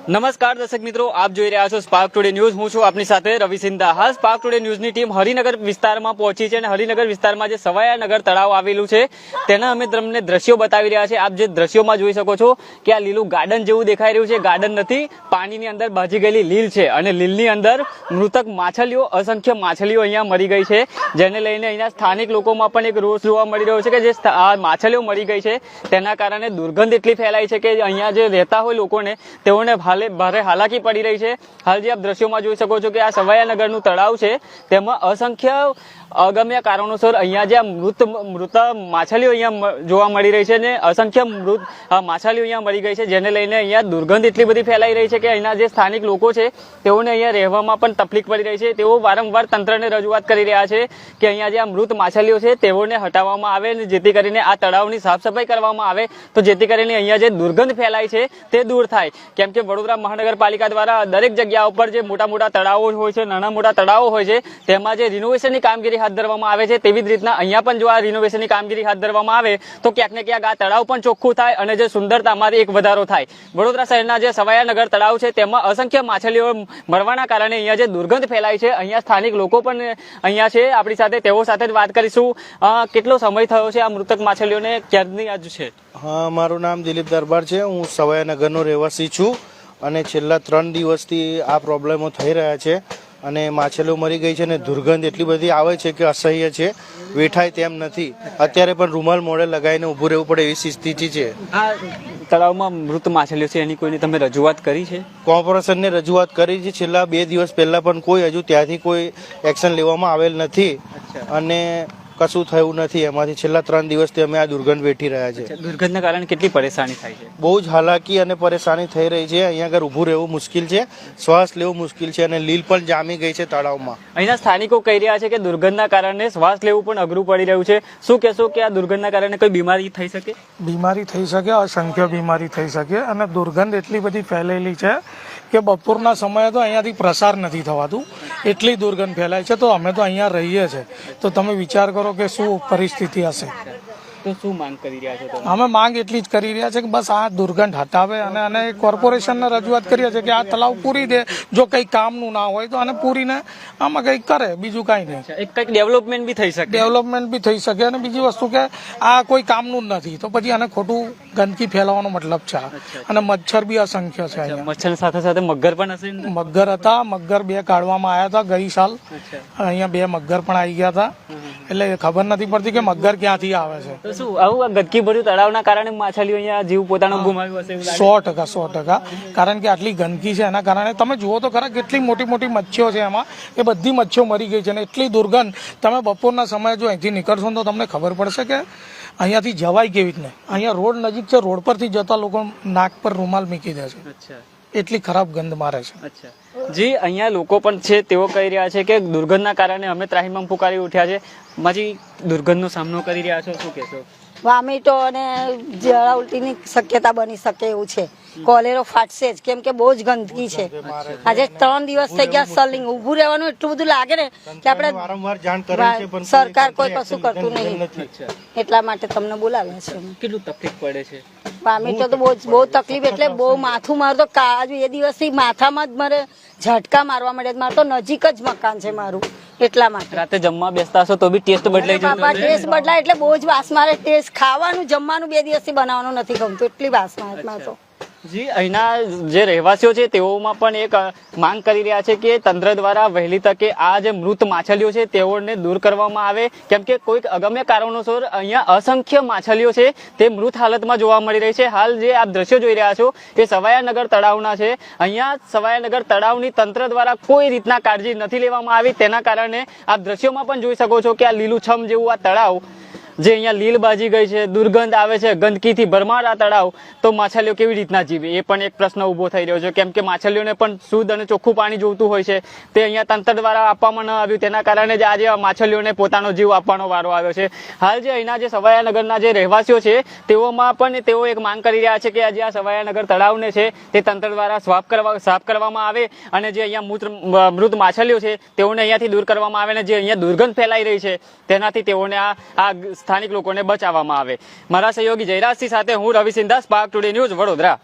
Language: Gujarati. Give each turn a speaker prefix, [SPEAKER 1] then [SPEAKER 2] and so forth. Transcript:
[SPEAKER 1] નમસ્કાર દર્શક મિત્રો, આપ જોઈ રહ્યા છો સ્પાર્ક ટુડે ન્યૂઝ. હું છું આપની સાથે રવિ સિંધા. હાલ સ્પાર્ક ટુડે ન્યૂઝની ટીમ હરિનગર વિસ્તારમાં પહોંચી છે અને હરિનગર વિસ્તારમાં જે સવાયાનગર તળાવ આવેલું છે તેના અમે તમને દ્રશ્યો બતાવી રહ્યા છે. આપ જે દ્રશ્યોમાં જોઈ શકો છો કે આ લીલું ગાર્ડન જેવું દેખાઈ રહ્યું છે. ગાર્ડન નથી, પાણીની અંદર ભાજી ગયેલી લીલ છે અને લીલની અંદર મૃતક માછલીઓ, અસંખ્ય માછલીઓ અહીંયા મરી ગઈ છે, જેને લઈને અહીંયા સ્થાનિક લોકોમાં પણ એક રોષ જોવા મળી રહ્યો છે કે જે માછલીઓ મરી ગઈ છે તેના કારણે દુર્ગંધ એટલી ફેલાઈ છે કે અહીંયા જે રહેતા હોય લોકોને તેઓને ભારે હાલાકી પડી રહી છે. હાલ જે આપ દ્રશ્યોમાં જોઈ શકો છો કે આ સવાયાનગરનું તળાવ છે, તેમાં અસંખ્ય અગમ્ય કારણોસર અહીંયા જે મૃત માછલીઓ અહીંયા જોવા મળી રહી છે અને અસંખ્ય મૃત માછલીઓ અહીંયા મરી ગઈ છે, જેને લઈને અહીંયા દુર્ગંધ એટલી બધી ફેલાઈ રહી છે કે અહીંના જે સ્થાનિક લોકો છે તેઓને અહીંયા રહેવામાં પણ તકલીફ પડી રહી છે. તેઓ વારંવાર તંત્રને રજૂઆત કરી રહ્યા છે કે અહીંયા જે આ મૃત માછલીઓ છે તેઓને હટાવવામાં આવે અને જેથી કરીને આ તળાવની સાફ સફાઈ કરવામાં આવે તો જેથી કરીને અહીંયા જે દુર્ગંધ ફેલાય છે તે દૂર થાય. કેમ કે વડોદરા મહાનગરપાલિકા દ્વારા દરેક જગ્યા ઉપર જે મોટા મોટા તળાવો હોય છે, નાના મોટા તળાવો હોય છે, તેમાં જે રિનોવેશનની કામગીરી હાથ ધરવામાં આવે છે, તેવી જ રીતના અહીંયા પણ જો આ રિનોવેશનની કામગીરી હાથ ધરવામાં આવે તો ક્યાંક ને ક્યાંક આ તળાવ પણ ચોખ્ખું થાય અને જે સુંદરતામાં એક વધારો થાય. વડોદરા શહેરના જે સવાયાનગર તળાવ છે તેમાં અસંખ્ય માછલીઓ મરવાના કારણે અહીંયા જે દુર્ગંધ ફેલાય છે, અહીંયા સ્થાનિક લોકો પણ અહીંયા છે આપણી સાથે, તેઓ સાથે જ વાત કરીશું. કેટલો સમય થયો છે આ મૃતક માછલીઓને, ક્યારની આજ છે?
[SPEAKER 2] હા, મારું નામ દિલીપ દરબાર છે. હું સવાયાનગરનો રહેવાસી છું અને છેલ્લા 3 દિવસથી આ પ્રોબ્લેમો થઈ રહ્યા છે અને માછલીઓ મરી ગઈ છે અને દુર્ગંધ એટલી બધી આવે છે કે અસહ્ય છે, વેઠાય તેમ નથી. અત્યારે પણ રૂમાલ મોઢે લગાવીને ઊભું રહેવું પડે એવી સ્થિતિ છે.
[SPEAKER 1] આ તળાવમાં મૃત માછલીઓ છે એની કોઈને તમે રજૂઆત કરી છે?
[SPEAKER 2] કોર્પોરેશનને રજૂઆત કરી છે છેલ્લા 2 દિવસ પહેલા, પણ કોઈ હજુ ત્યાંથી કોઈ એક્શન લેવામાં આવેલ નથી અને કશું થયું નથી. એમાંથી છેલ્લા 3 દિવસથી અમે આ દુર્ગંધ વેઠી રહ્યા છે.
[SPEAKER 1] દુર્ગંધના કારણે કેટલી પરેશાની થાય છે?
[SPEAKER 2] બહુ જ હાલાકી અને પરેશાની થઈ રહી છે. અહીંયા આગળ ઊભું રહેવું મુશ્કેલ છે, શ્વાસ લેવું મુશ્કેલ છે અને લીલ પણ જામી ગઈ છે તળાવમાં.
[SPEAKER 1] અહીંના સ્થાનિકો કહી રહ્યા છે કે દુર્ગંધના કારણે શ્વાસ લેવું પણ અઘરું પડી રહ્યું છે. શું કહેશો કે આ દુર્ગંધના કારણે કોઈ બીમારી થઈ શકે?
[SPEAKER 3] બીમારી થઈ શકે, અસંખ્ય બીમારી થઈ શકે અને દુર્ગંધ એટલી બધી ફેલાયેલી છે કે બપોરના સમયે તો અહીંયાથી પ્રસાર નથી થવાતું, એટલી દુર્ગંધ ફેલાય છે. તો અમે તો અહીંયા રહીએ છીએ, તો તમે વિચાર કરો કે શું પરિસ્થિતિ હશે.
[SPEAKER 1] તો શું માંગ કરી રહ્યા છો તમે?
[SPEAKER 3] અમે માંગ એટલી જ કરી રહ્યા છે કે બસ આ દુર્ગંધ હટાવે અને કોર્પોરેશનને રજૂઆત કરીએ છીએ કે આ તળાવ પૂરી દે. જો કંઈ કામનું ના હોય તો આને પૂરીને આમાં કંઈક કરે, બીજું કાંઈ નહીં.
[SPEAKER 1] એક કંઈક ડેવલપમેન્ટ બી થઈ શકે.
[SPEAKER 3] ડેવલપમેન્ટ બી થઈ શકે અને બીજી વસ્તુ કે આ કોઈ કામનું જ નથી તો પછી આને ખોટું ગંદકી ફેલાવવાનો મતલબ છે. અને મચ્છર બી અસંખ્ય છે અહીંયા.
[SPEAKER 1] મચ્છર સાથે સાથે મગર પણ હશે?
[SPEAKER 3] મગર હતા, મગર 2 કાઢવામાં આવ્યા હતા ગઈ સાલ. અહીંયા 2 મગર પણ આવી ગયા હતા, એટલે ખબર નથી પડતી કે મગર ક્યાંથી આવે છે.
[SPEAKER 1] તો શું આવું ગંદકી ભર્યું તળાવના કારણે માછલીઓ અહીંયા જીવ પોતાનો ગુમાવ્યો હશે?
[SPEAKER 3] 100%. કારણ કે આટલી ગંદકી છે એના કારણે તમે જુઓ તો ખરા કેટલી મોટી મોટી મચ્છીઓ છે એમાં, એ બધી મચ્છીઓ મરી ગઈ છે અને એટલી દુર્ગંધ. તમે બપોરના સમયે જો અહીંથી નીકળશો તો તમને ખબર પડશે કે અહીંયાથી જવાય કેવી રીતને. અહીંયા રોડ નજીક છે, રોડ પરથી જતા લોકો નાક પર રૂમાલ મૂકી દે છે, એટલી ખરાબ ગંધ મારે છે.
[SPEAKER 1] જી, અહીંયા લોકો પણ છે, તેઓ કહી રહ્યા છે કે દુર્ગંધના કારણે અમે ત્રાહિમામ પુકારી ઉઠ્યા છે. માજી દુર્ગંધનો સામનો કરી રહ્યા છો, શું કહેશો?
[SPEAKER 4] વામિટો અને ઝાડા ઉલટીની શક્યતા બની શકે એવું છે. કોલેરો ફાટશે જ, કેમ કે બહુ જ ગંદકી છે. આજે 3 દિવસ થઈ ગયા સલિંગ ઊભું રહેવાનું એટલું બધું લાગે ને કે આપણે
[SPEAKER 2] વારંવાર જાણ કરી છે પણ
[SPEAKER 4] સરકાર કોઈ કશું કરતું નહીં. એટલા માટે તમને બોલાવ્યા છે.
[SPEAKER 1] કેટલું તકલીફ પડે છે?
[SPEAKER 4] વામિટો તો બહુ તકલીફ, એટલે બહુ માથું મારું તો એ દિવસથી માથામાં જ મારે ઝટકા મારવા મળે. મારે તો નજીક જ મકાન છે મારું, એટલા માટે.
[SPEAKER 1] રાતે જમવા બેસતા હશો તો બી ટેસ્ટ બદલાઈ જાય?
[SPEAKER 4] બાપા, ટેસ્ટ બદલાય એટલે બહુ જ વાસ મારે. ટેસ્ટ ખાવાનું જમવાનું 2 દિવસથી બનાવવાનું નથી ગમતું, એટલી વાસ મારે તો.
[SPEAKER 1] જી, અહીંના જે રહેવાસીઓ છે તેઓમાં પણ એક માંગ કરી રહ્યા છે કે તંત્ર દ્વારા વહેલી તકે આ જે મૃત માછલીઓ છે તેઓને દૂર કરવામાં આવે. કેમ કે કોઈક અગમ્ય કારણોસર અહીંયા અસંખ્ય માછલીઓ છે તે મૃત હાલતમાં જોવા મળી રહી છે. હાલ જે આપ દ્રશ્યો જોઈ રહ્યા છો એ સવાયાનગર તળાવના છે. અહીંયા સવાયાનગર તળાવની તંત્ર દ્વારા કોઈ રીતના કાળજી નથી લેવામાં આવી, તેના કારણે આપ દ્રશ્યોમાં પણ જોઈ શકો છો કે આ લીલુંછમ જેવું આ તળાવ જે અહીંયા લીલ બાજી ગઈ છે, દુર્ગંધ આવે છે, ગંદકીથી ભરમાર આ તળાવ, તો માછલીઓ કેવી રીતના જીવે એ પણ એક પ્રશ્ન ઉભો થઈ રહ્યો છે. કેમ કે માછલીઓને પણ શુદ્ધ અને ચોખ્ખું પાણી જોઈતું હોય છે, તે અહીંયા તંત્ર દ્વારા આપવામાં ન આવ્યું, તેના કારણે જ આજે માછલીઓને પોતાનો જીવ આપવાનો વારો આવ્યો છે. હાલ જે અહીંના જે સવાયાનગરના જે રહેવાસીઓ છે તેઓમાં પણ તેઓ એક માંગ કરી રહ્યા છે કે આજે આ સવાયાનગર તળાવને છે તે તંત્ર દ્વારા સાફ કરવામાં આવે અને જે અહીંયા મૃત માછલીઓ છે તેઓને અહીંયાથી દૂર કરવામાં આવે અને જે અહીંયા દુર્ગંધ ફેલાઈ રહી છે તેનાથી તેઓને આ સ્થાનિક લોકોને બચાવવામાં આવે. મારા સહયોગી જયરાજસિંહ સાથે હું Ravi Sindha, Spark today news, Vadodara.